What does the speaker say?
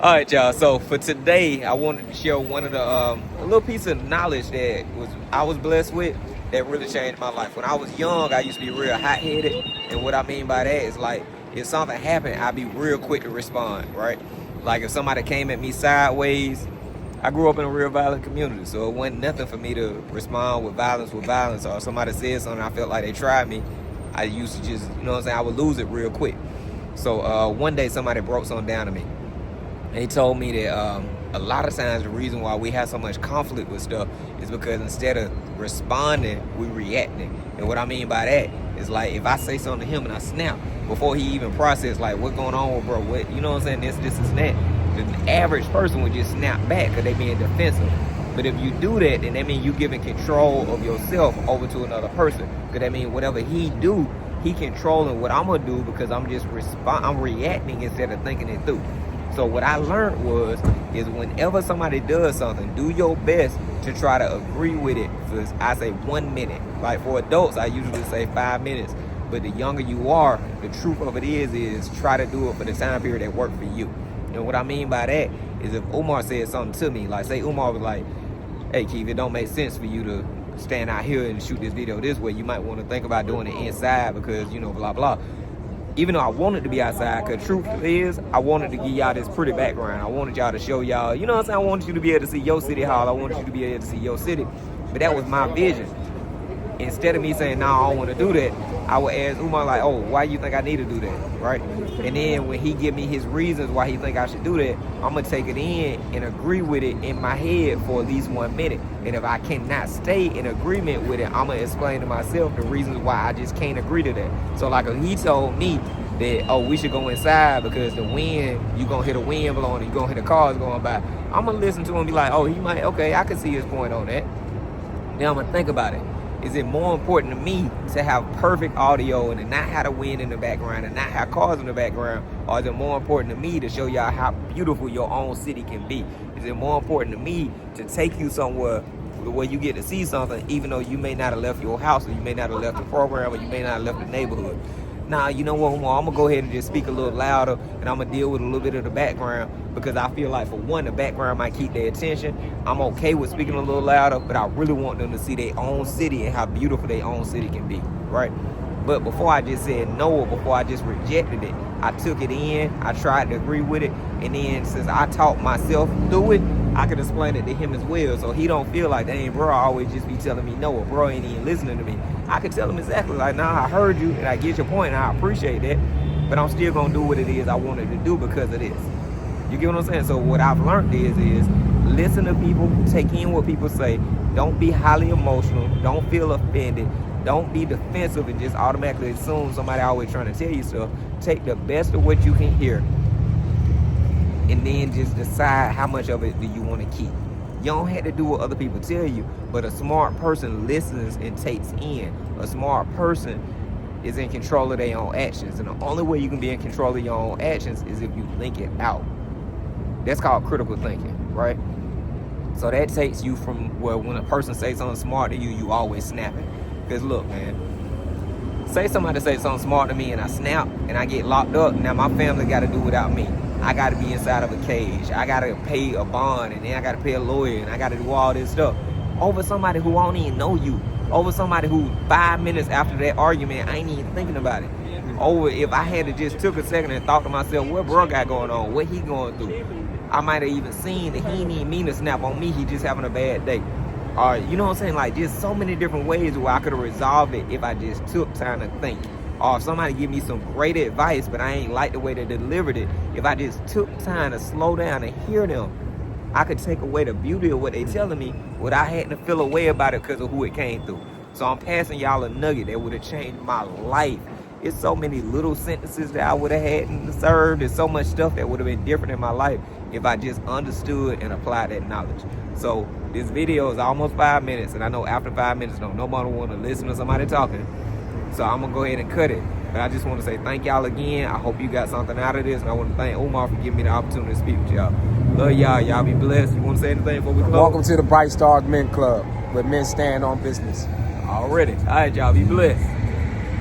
All right, y'all. So for today, I wanted to share one of the a little piece of knowledge that I was blessed with that really changed my life. When I was young, I used to be real hot-headed, and what I mean by that is like if something happened, I'd be real quick to respond, right? Like if somebody came at me sideways, I grew up in a real violent community, so it wasn't nothing for me to respond with violence, or if somebody said something I felt like they tried me, I used to just, you know what I'm saying, I would lose it real quick. So one day somebody broke something down to me. They told me that a lot of times the reason why we have so much conflict with stuff is because instead of responding, we reacting. And what I mean by that is like if I say something to him and I snap before he even process like what's going on with bro, what, you know what I'm saying, this and that, the average person would just snap back because they being defensive. But if you do that, then that means you giving control of yourself over to another person. Because that means whatever he do, he controlling what I'm gonna do because I'm just I'm reacting instead of thinking it through. So what I learned is whenever somebody does something, do your best to try to agree with it for, I say 1 minute. Like for adults, I usually say 5 minutes. But the younger you are, the truth of it is try to do it for the time period that work for you. And what I mean by that is if Umar said something to me, like say Umar was like, hey Keith, it don't make sense for you to stand out here and shoot this video this way. You might want to think about doing it inside because, you know, blah, blah. Even though I wanted to be outside, because truth is, I wanted to give y'all this pretty background. I wanted y'all to show y'all, you know what I'm saying? I wanted you to be able to see your city hall. I wanted you to be able to see your city. But that was my vision. Instead of me saying, nah, I don't want to do that, I would ask Umar like, oh, why you think I need to do that, right? And then when he give me his reasons why he think I should do that, I'm going to take it in and agree with it in my head for at least 1 minute. And if I cannot stay in agreement with it, I'm going to explain to myself the reasons why I just can't agree to that. So like he told me that, oh, we should go inside because the wind, you going to hear the wind blowing and you going to hear the cars going by. I'm going to listen to him and be like, oh, he might, okay, I can see his point on that. Then I'm going to think about it. Is it more important to me to have perfect audio and not have the wind in the background and not have cars in the background? Or is it more important to me to show y'all how beautiful your own city can be? Is it more important to me to take you somewhere where you get to see something even though you may not have left your house or you may not have left the program or you may not have left the neighborhood? Now, you know what, Umar, I'm going to go ahead and just speak a little louder and I'm going to deal with a little bit of the background because I feel like, for one, the background might keep their attention. I'm okay with speaking a little louder, but I really want them to see their own city and how beautiful their own city can be, right? But before I just said no or before I just rejected it, I took it in, I tried to agree with it, and then since I taught myself through it, I could explain it to him as well, so he don't feel like, dang, bro, I always just be telling me no, or bro ain't even listening to me. I could tell him exactly, like, nah, I heard you, and I get your point, and I appreciate that, but I'm still gonna do what it is I wanted to do because of this. You get what I'm saying? So what I've learned is listen to people, take in what people say, don't be highly emotional, don't feel offended, don't be defensive and just automatically assume somebody always trying to tell you stuff. Take the best of what you can hear and then just decide how much of it do you want to keep. You don't have to do what other people tell you, but a smart person listens and takes in. A smart person is in control of their own actions, and the only way you can be in control of your own actions is if you think it out. That's called critical thinking, right? So that takes you from where when a person says something smart to you, you always snap it. Because look, man, say somebody say something smart to me and I snap and I get locked up. Now my family got to do without me. I got to be inside of a cage. I got to pay a bond and then I got to pay a lawyer and I got to do all this stuff over somebody who don't even know you. Over somebody who 5 minutes after that argument, I ain't even thinking about it. Over if I had to just took a second and thought to myself, what bro got going on? What he going through? I might have even seen that he didn't even mean to snap on me. He just having a bad day. Or, you know what I'm saying? Like, just so many different ways where I could have resolved it if I just took time to think. Or if somebody give me some great advice, but I ain't like the way they delivered it, if I just took time to slow down and hear them, I could take away the beauty of what they telling me without having to feel a way about it because of who it came through. So I'm passing y'all a nugget that would have changed my life. It's so many little sentences that I would have had to serve. There's so much stuff that would have been different in my life if I just understood and applied that knowledge. So this video is almost 5 minutes, and I know after 5 minutes, nobody want to listen to somebody talking. So I'm going to go ahead and cut it. But I just want to say thank y'all again. I hope you got something out of this, and I want to thank Umar for giving me the opportunity to speak with y'all. Love y'all. Y'all be blessed. You want to say anything before we close? Welcome to the Bright Stars Men Club, where men stand on business. Already. All right, y'all. Be blessed.